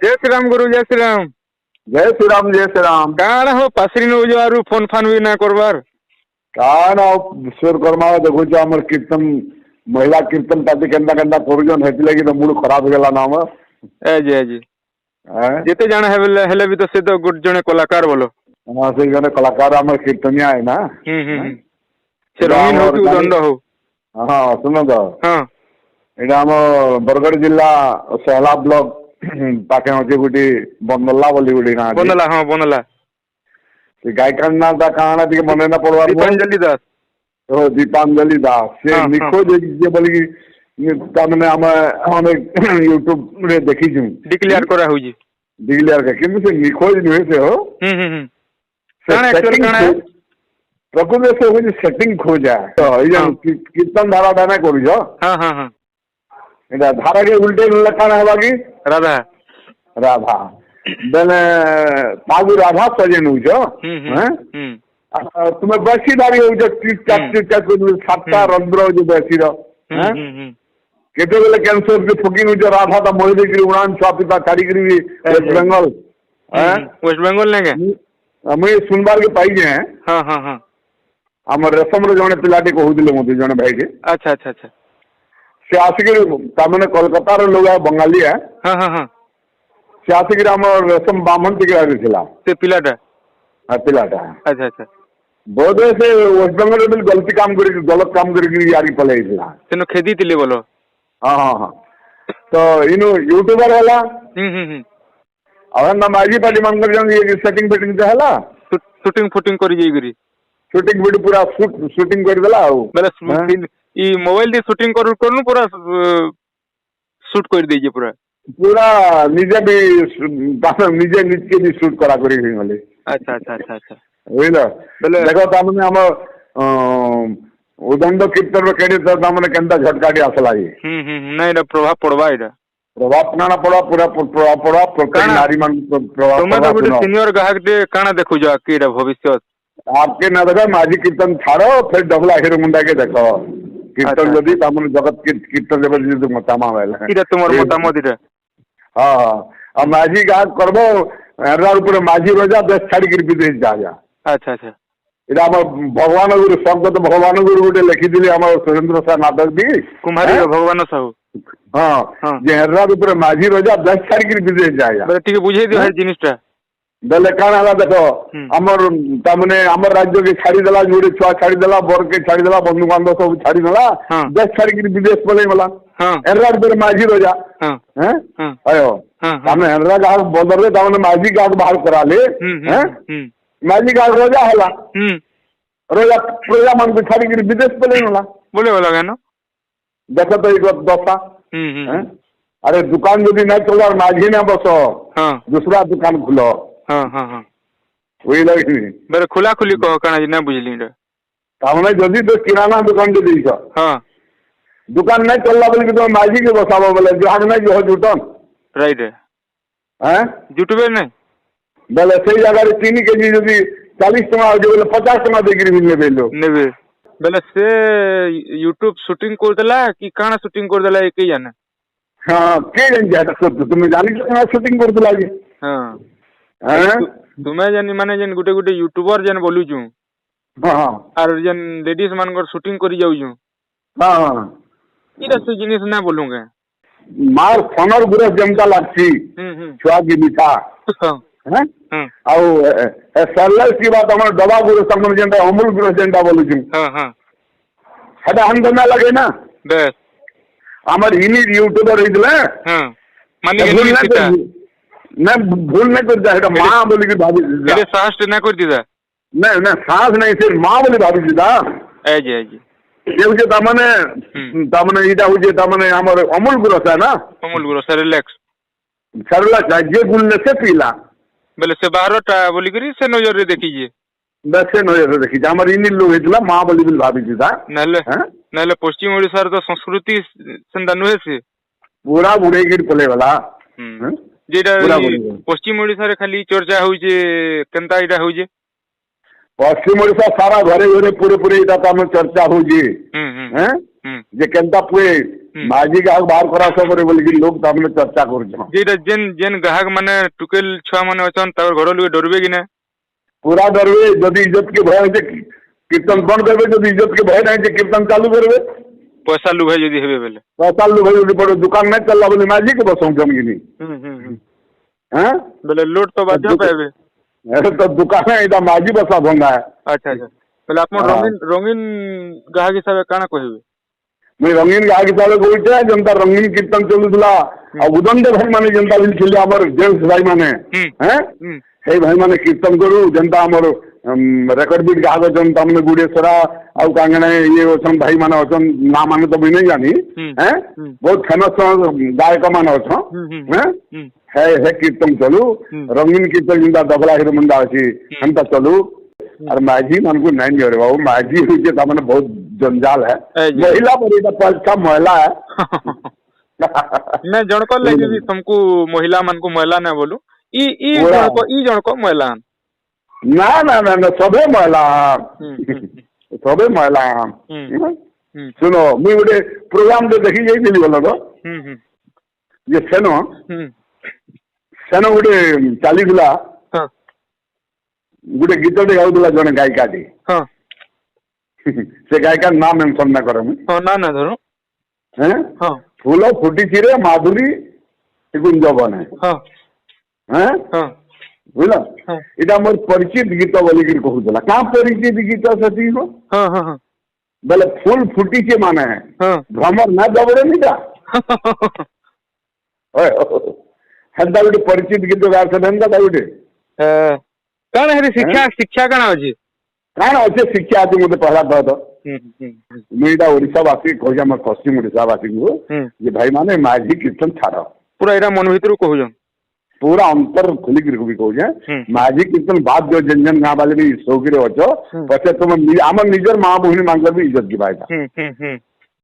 जय श्री राम गुरु जय श्री राम। जय श्री राम जय श्री राम। काण हो पासरी नो जो फोन फान भी ना करवार काण ईश्वर कर्मा देखुच हमर कीर्तन महिला कीर्तन पार्टी केंदा केंदा करूजन हेति लगी तो मूड खराब गेला ना हम जी जेते जाना है हेले भी तो से तो गुड जने कलाकार बोलो। हां से जने कलाकार हमर कीर्तनिया है ना। से रंगीन हो कि दंड हो। हां सुनो तो हां एडा हम बरगढ़ जिला सहला ब्लॉक पाके होचे गुटी बनला बोली गुटी ना बनला। हां बनला गायकन ना दा कहाना दिके मने ना पड़वार दीपांजलि दास। ओ दीपांजलि दास से निखो जे बोली तमने हम यूट्यूब रे देखी छु डिक्लेयर करा हो जी डिक्लेयर के किंतु से निखो नुहे से हो काना एक्चुअल काना है प्रकृति से हो सेटिंग खोजा तो ये कीर्तन धारा दाना करू जो। हां हां हां एटा धारा के उल्टे लखाना है बाकी राधा राधा बेले तागु राधा सजन हो जो हैं तुम्हें बसी दारी हो जो टिक सातटा रंध्र जो बसी रो हैं केते बेले कैंसर के फुकिन जो राधा ता मोहि देकरी उड़ान छापिता छाड़ी करी वेस्ट बंगाल हैं वेस्ट बंगाल नेगे हम सुनबार के पाई जे हैं। हां हां हां हमर रसम रो जने पिलाटी कहउदिले मते जने भाई के अच्छा अच्छा अच्छा से आसिक तामने कोलकाता रो लोग बंगाली है। हां हां हां से आसिक हमर रसम बामन टिकरा दिला से पिलाटा। हां पिलाटा अच्छा अच्छा बहुत से वेस्ट बंगाल में गलत काम करी यारी पले दिला तेनो खेदी तिले बोलो। हां हां हां तो इनु यूट्यूबर वाला अवन ना माजी पार्टी मन कर जंग ये सेटिंग बेटिंग हला शूटिंग फुटिंग करी जाई गरी शूटिंग वीडियो पूरा शूटिंग कर देला बेले ई मोबाइल दे शूटिंग करनु पूरा शूट कर दीजिए पूरा पूरा निजे भी निजे निजे भी शूट करा करी गले। अच्छा अच्छा अच्छा अच्छा बुझलो देखो तामने हम उदंड कीर्तन केडी तो तामने केंता झटकाडी आसला ये नहीं रे प्रभाव पड़वा इरा प्रभाव ना पड़ा पूरा प्रभाव पड़ा प्रत्येक नारी मन प्रभाव तुम तो गुटे सीनियर ग्राहक दे काना देखु जो की रे भविष्य आपके ना देखो माझी कीर्तन छाड़ो फिर डबला हिरो मुंडा के देखो कीर्तन जदी तामने जगत कीर्तन जबरदस्ती मतामा वाला इरा तुमर मतामत इरा। हां अब माझी गाहक करबो हजार ऊपर माझी रोजा 10 छाड़ी कर विदेश जा जा। अच्छा अच्छा इरा भगवान गुरु शब्द तो भगवान गुरु गोटे लिखि दिले हमर सुरेंद्र सा नाटक भी कुमारी भगवान साहू। हां जे हजार ऊपर माझी रोजा 10 छाड़ी कर विदेश जा जा बरे ठीक बुझे दियो है जिनिसटा बेले काना हला देखो हमर तामने हमर राज्य के छाड़ी देला जोड़े छुआ छाड़ी देला बर के छाड़ी देला बंधु बांधव सब छाड़ी देला 10 छाड़ी कर विदेश पले मला हजार ऊपर माझी रोजा हैं आयो तामने हजार गाहक बदर रे तामने माझी गाहक बाहर करा ले हैं माझी गाहक रोजा हला रोजा रोजा मन को छाड़ी कर विदेश पले मला बोले वाला गाना देखो तो एक दफा अरे दुकान यदि नहीं चला माझी ना बसो दूसरा दुकान खुलो। हां हां हां वही लगी बरे खुला खुली कहो काना जी ना बुझली रे तामने जदी तो किराना दुकान दे दीछो हां दुकान नहीं चलला बोले तो माझी के बसाबो बोले जहां नहीं जो जुटन राइट है हैं जुटबे नहीं बोले सही जगह रे चीनी केजी जदी 40 टका हो बोले 50 टका देकरी मिलने बेलो नेबे बेले से यूट्यूब शूटिंग कर देला कि काना शूटिंग कर देला एक ही जाने। हां के जन जाता तुम जानी कि शूटिंग कर देला जे हां हैं तुमे जन माने जन गुटे गुटे यूट्यूबर जन बोलु छु हां और जन लेडीज मान कर शूटिंग करी जाउ छु हां इरा से जिनिस ना बोलूंगे मार फनर गुरस जमता लागसी छुआ की मीठा हैं आउ सरल की बात हमर दवा गुरस हमर जेंटा अमूल गुरस जेंटा बोलु छु हां हां हदा हम ना लगे ना बस हमर इनी यूट्यूबर रहिदले हां माने के ना भूल नहीं कर जाएगा मां बोली की भाभी मेरे साहस ना कर दीदा नहीं ना सास नहीं सिर्फ मां बोली भाभी सीधा ए जी ये जे तामने इटा हो जे तामने हमर अमूल गुरस है ना अमूल गुरस रिलैक्स सरला जे गुलने से पीला बेले से 12टा बोली करी से नजर रे देखिए दस से नजर रे देखिए हमर इनी लोग हेतला मां बोली बिल भाभी सीधा नले पश्चिम ओडिसा रो तो संस्कृति संदा नहे से पूरा बुढ़े गिर पले वाला जेटा पश्चिम ओडिसा रे खाली चर्चा होई जे केनता इटा होई जे पश्चिम ओडिशा सारा घरे घरे पूरे पूरे इटा ताम चर्चा हो जी हैं जे केनता पुए माझी गाहक बाहर करा सब बोलिकी लोग तामने चर्चा कर जेटा जेन जेन ग्राहक माने टुकेल छुआ माने अछन तार घर लोग डरबे कि ना पूरा डरवे जदि इज्जत के भय जे कीर्तन बंद करबे जदि इज्जत के भय नहीं जे कीर्तन चालू करबे पैसा लुभाई जदी हेबे बेले पैसा लुभाई जदी पड़ो दुकान नहीं चलला बोले माझी के बसों जमगिनी हैं बेले लोट तो बाध्य पाएबे अरे तो दुकान है इदा माझी बसा भंगा है अच्छा अच्छा बेले आप रंगीन रंगीन ग्राहक हिसाब काना कहबे मैं रंगीन ग्राहक हिसाब कहते जनता रंगीन कीर्तन चलुला आ उदंड भाई माने जनता बिल हमर जेंट्स भाई माने हैं हे भाई माने कीर्तन करू जनता हमर रेकर्ड बीट गाहक अछन तमने गुड़ेश्वरा आउ कांगणे ये अछन भाई माने अछन ना माने तो भी नहीं जानी हैं बहुत फेमस गायक माने अछन हैं हे कीर्तन चलू रंगीन कीर्तन जिंदा दबला हिरो मुंडा अछि हमता चलू और माझी मन को नहीं रे बाबू माझी हुई तमने बहुत जंजाल है महिला पर इदा पलका महिला है मैं जणको लेके भी तुमको महिला मन को महिला ना बोलू ई जणको महिला ना ना ना ना सबे महिला सबे महिला सुनो मुई गोटे प्रोग्राम तो देखी जाइली बोल तो ये सेनो सेनो गोटे चलीला गोटे गीत टे गाउला जने गायिका टी से गायिका नाम मेंशन ना करे ना ना धरो हैं फूल फुटी रे माधुरी गुंज बने हैं बुझल इटा मोर परिचित गीत बोलिकी कहूला क्या परिचित गीत सती हो बोले फूल फुटी के माने भ्रमर ना दबड़े निटा हेंदा गोटे परिचित गीत गार से हेंदा गोटे कौन है शिक्षा शिक्षा कौन अछि कौन अच्छे शिक्षा आज मुझे पहला कह दो मुझा ओडावासी कह आम पश्चिम ओडावासी को ये भाई माने माझी कीर्तन छाड़ पूरा एरा मन भीतर कहूँ पूरा अंतर खुलिक भी कहूँ माझी कीर्तन बाद जो जन जन गाँव वाले भी शौकी अच्छो पचे तुम आम निजर माँ बहनी मांग भी इज्जत की भाई